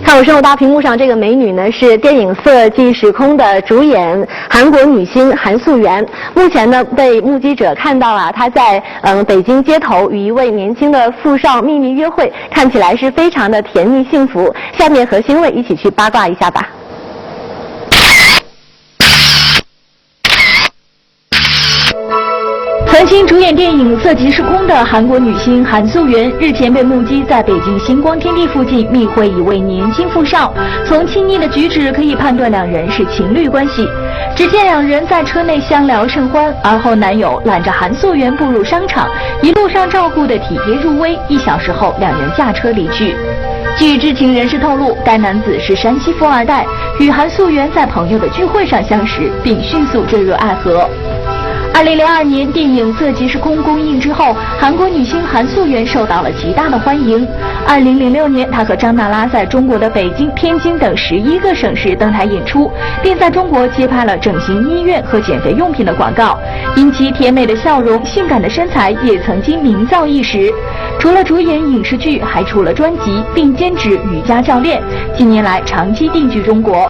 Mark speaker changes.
Speaker 1: 看我身后大屏幕上这个美女呢，是电影《色即是空》的主演，韩国女星韩素媛。目前呢，被目击者看到了她在北京街头与一位年轻的富少秘密约会，看起来是非常的甜蜜幸福。下面和欣慰一起去八卦一下吧。
Speaker 2: 曾经主演电影《色即是空》的韩国女星韩素媛日前被目击在北京星光天地附近密会一位年轻富少，从亲昵的举止可以判断两人是情侣关系。只见两人在车内相聊甚欢，而后男友揽着韩素媛步入商场，一路上照顾得体贴入微，1小时后两人驾车离去。据知情人士透露，该男子是山西富二代，与韩素媛在朋友的聚会上相识，并迅速坠入爱河。2002年，电影《色即是空》公映之后，韩国女星韩素媛受到了极大的欢迎。2006年，她和张娜拉在中国的北京、天津等11个省市登台演出，并在中国接拍了整形医院和减肥用品的广告。因其甜美的笑容、性感的身材，也曾经名噪一时。除了主演影视剧，还出了专辑，并兼职瑜伽教练。近年来，长期定居中国。